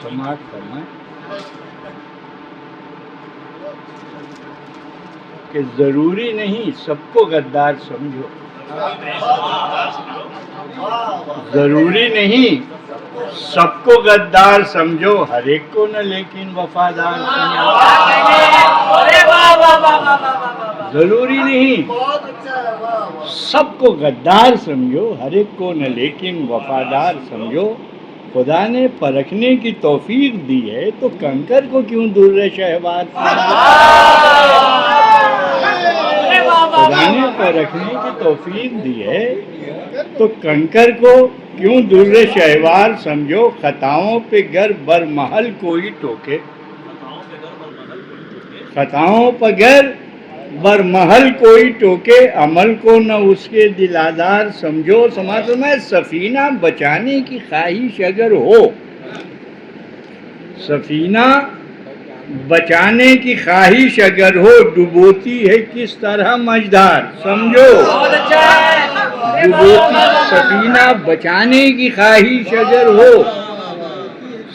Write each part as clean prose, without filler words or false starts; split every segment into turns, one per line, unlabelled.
سماعت فرمائیں کہ ضروری نہیں سب کو غدار سمجھو، ضروری نہیں سب کو غدار سمجھو، ہر ایک کو نہ لیکن وفادار سمجھو۔ ضروری نہیں سب کو غدار سمجھو، ہر ایک کو نہ لیکن وفادار سمجھو۔ خدا نے پرکھنے کی توفیق دی ہے تو کنکر کو کیوں در شہوار سمجھو؟ خدا نے پرکھنے کی توفیق دی ہے تو کنکر کو کیوں در شہوار سمجھو۔ خطاؤں پہ گر برمحل کوئی ٹوکے، خطاؤں پہ گر برمحل کوئی ٹوکے، عمل کو نہ اس کے دلادار سمجھو۔ سماعت میں سفینہ بچانے کی خواہش اگر ہو، سفینہ بچانے کی خواہش اگر ہو، ڈبوتی ہے کس طرح مجدار سمجھو۔ ڈبوتی سفینہ بچانے کی خواہش اگر ہو،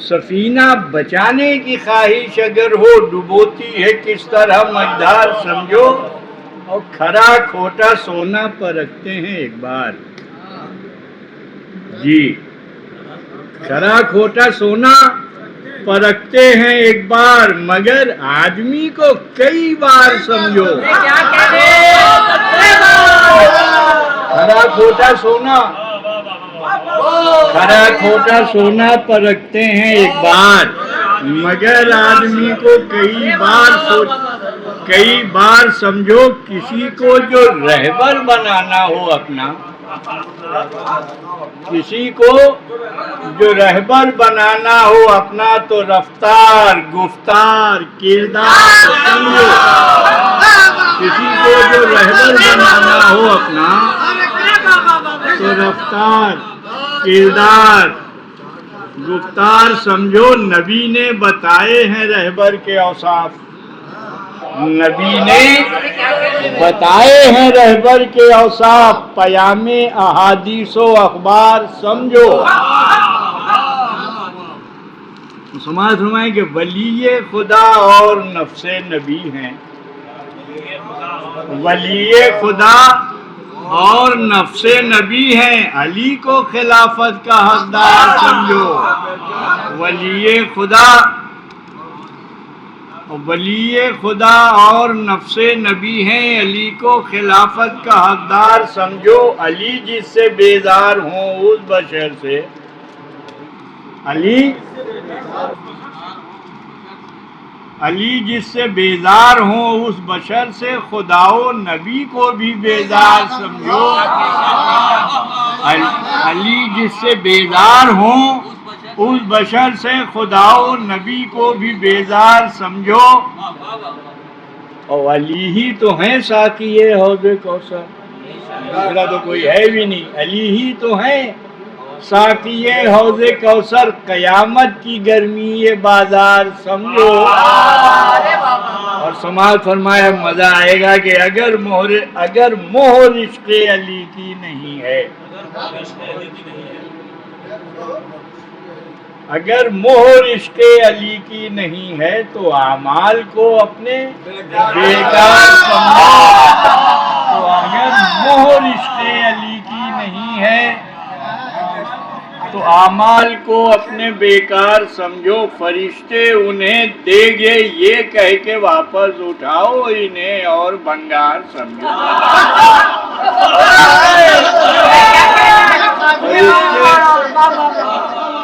سفینہ بچانے کی خواہش اگر ہو، ڈبوتی ہے کس طرح مجدار سمجھو۔ اور کھرا کھوٹا سونا پرکھتے ہیں ایک بار، جی کھرا کھوٹا سونا پرکھتے ہیں ایک بار، مگر آدمی کو کئی بار سمجھو۔ کھرا کھوٹا سونا، کھرا کھوٹا سونا پرکھتے ہیں ایک بار، مگر آدمی کو کئی بار سمجھو۔ کسی کو جو رہبر بنانا ہو اپنا، کسی کو جو رہبر بنانا ہو اپنا، تو رفتار گفتار کردار سمجھو۔ کسی کو جو رہبر بنانا ہو اپنا، تو رفتار کردار گفتار سمجھو۔ نبی نے بتائے ہیں رہبر کے اوصاف، نبی نے بتائے ہیں رہبر کے اوصاف، پیام احادیث و اخبار سمجھو۔ سماعت فرمائیں کہ ولی خدا اور نفس نبی ہیں، ولی خدا اور نفس نبی ہیں، علی کو خلافت کا حقدار سمجھو۔ ولی خدا اور نفس نبی ہیں، علی کو خلافت کا حقدار سمجھو۔ علی جس سے بیزار ہوں اس بشر سے، علی جس سے بیزار ہوں اس بشر سے، خدا و نبی کو بھی بیزار سمجھو۔ علی جس سے بیزار ہوں اس بشر سے، خدا و نبی کو بھی بیزار سمجھو۔ اور علی ہی تو ہیں ساقی حوض کوثر، دوسرا تو کوئی ہے بھی نہیں، علی ہی تو ہیں ساقی حوض کوثر، قیامت کی گرمی بازار سمجھو۔ اور سماعت فرمایا مزہ آئے گا کہ اگر مہر عشق علی کی نہیں ہے، اگر مہر عشق علی کی نہیں ہے تو اعمال کو اپنے بیکار سمجھو۔ تو اگر مہر عشق علی کی نہیں ہے تو اعمال کو اپنے بیکار سمجھو۔ فرشتے انہیں دے گے یہ کہہ کے واپس اٹھاؤ انہیں اور بنگار سمجھو۔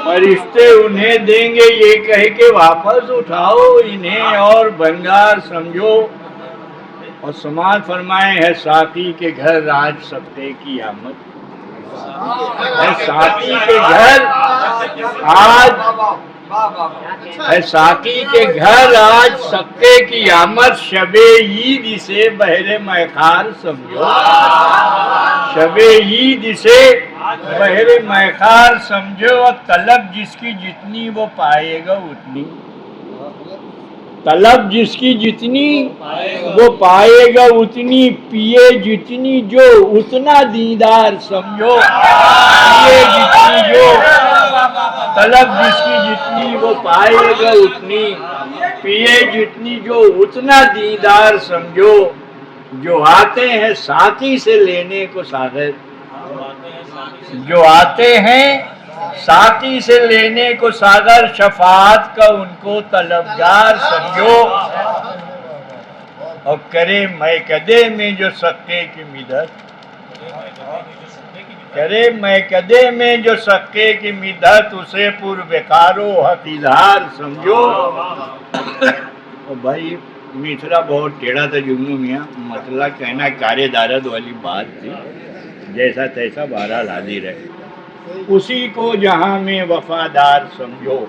فرشتے انہیں دیں گے یہ کہہ کے واپس اٹھاؤ انہیں اور بنگار سمجھو۔ اور سماعت فرمائے ہے ساقی کے گھر آج سبتے کی آمد، ہے ساقی کے گھر آج، ہے ساقی کے گھر آج سبتے کی آمد، شب عید اسے بہر میخار سمجھو۔ شب عید اسے بہر میخار سمجھو۔ طلب جس کی جتنی وہ پائے گا اتنی، طلب جس کی جتنی وہ پائے گا اتنی، پیے جتنی جو اتنا دیندار سمجھو۔ پیے جتنی جو طلب جس کی جتنی وہ پائے گا اتنی، پیے جتنی جو اتنا دیدار سمجھو، جو آتے ہیں ساقی سے لینے کو ساغر، جو آتے ہیں ساقی سے لینے کو ساغر، شفاعت کا ان کو طلبگار سمجھو، اور کرے میں کدے میں جو سکے کی مدد، کرے میں کدے میں جو سکے کی مدد، اسے پر بکار و حق اظہار سمجھو۔ اور بھائی میٹھرا بہت ٹیڑھا تھا جگنو میاں، مطلب کہنا کارے دارد والی بات تھی، جیسا تیسا بہرحال حاضر ہے۔ اسی کو جہاں میں وفادار سمجھو،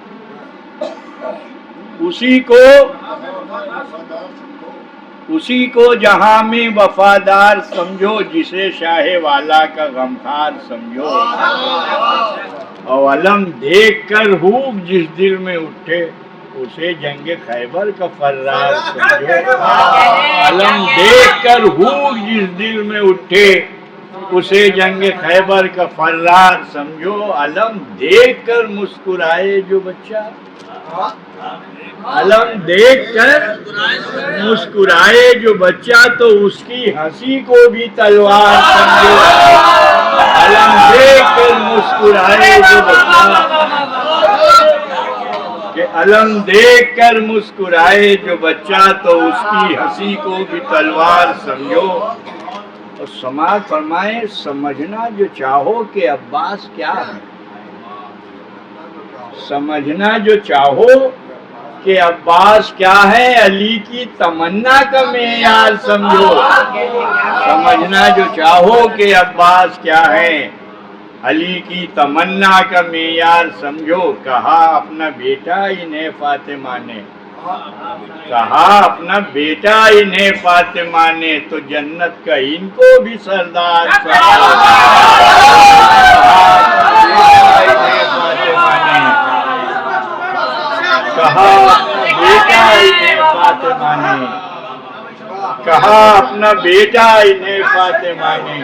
اسی کو جہاں میں وفادار سمجھو، جسے شاہ والا کا غمخوار سمجھو، اور علم دیکھ کر خوب جس دل میں اٹھے، اسے جنگ خیبر کا فرار سمجھو، علم دیکھ کر خوب جس دل میں اٹھے، اسے جنگ خیبر کا فرار سمجھو، علم دیکھ کر مسکرائے جو بچہ، علم دیکھ کر مسکرائے جو بچہ، تو اس کی ہنسی کو بھی تلوار سمجھو، علم دیکھ کر مسکرائے جو بچہ، کہ علم دیکھ کر مسکرائے جو بچہ، تو اس کی ہنسی کو بھی تلوار سمجھو۔ اور سماعت فرمائے سمجھنا جو چاہو کہ عباس کیا ہے، سمجھنا جو چاہو کہ عباس کیا ہے، علی کی تمنا کا معیار سمجھو، سمجھنا جو چاہو کہ عباس کیا ہے، علی کی تمنا کا معیار سمجھو۔ کہا اپنا بیٹا انہیں فاطمہ نے، کہا اپنا بیٹا انہیں فاطمہ نے، تو جنت کا ان کو بھی سردار سمجھو، کہا بیٹا انہیں فاطمہ نے، کہا اپنا بیٹا انہیں فاطمہ نے،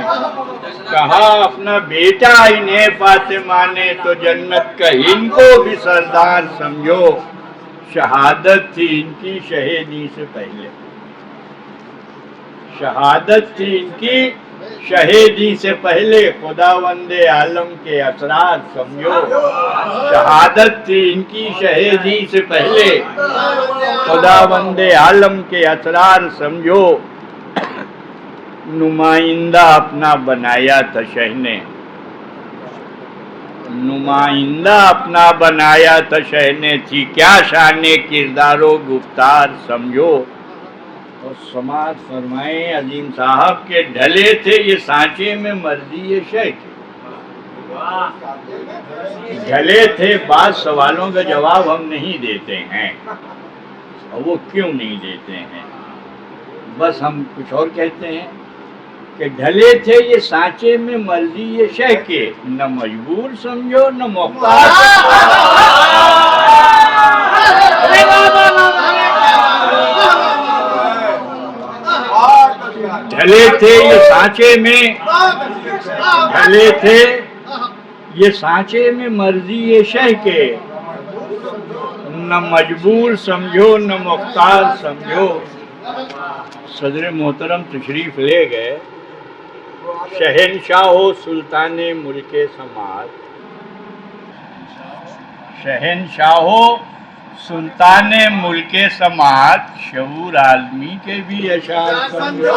کہا اپنا بیٹا انہیں فاطمہ نے، تو جنت کا ان کو بھی سردار سمجھو۔ شہادت تھی ان کی شہیدی سے پہلے، شہادت تھی ان کی شہیدی سے پہلے، خداوند عالم کے اسرار سمجھو، شہادت تھی ان کی شہیدی سے پہلے، خداوند عالم کے اسرار سمجھو۔ نمائندہ اپنا بنایا تھا شہ نے، نمائندہ اپنا بنایا تھا شہ نے، تھی کیا شان کردار و گفتار سمجھو۔ اور سماعت فرمائے عظیم صاحب کے ڈھلے تھے یہ سانچے میں مرضی شہ کے، ڈھلے تھے۔ بعض سوالوں کا جواب ہم نہیں دیتے ہیں، اور وہ کیوں نہیں دیتے ہیں، بس ہم کچھ اور کہتے ہیں کہ ڈھلے تھے یہ سانچے میں مرضی یہ شہ کے، نہ مجبور سمجھو نہ مختار ڈھلے تھے یہ سانچے میں، ڈھلے تھے یہ سانچے میں مرضی یہ شہ کے، نہ مجبور سمجھو نہ مختار سمجھو۔ صدر محترم تشریف لے گئے، شہنشاہ و سلطان ملک سماعت، شہنشاہ و سلطان ملک سماعت، شعور عالمی کے بھی اشعار سمجھو،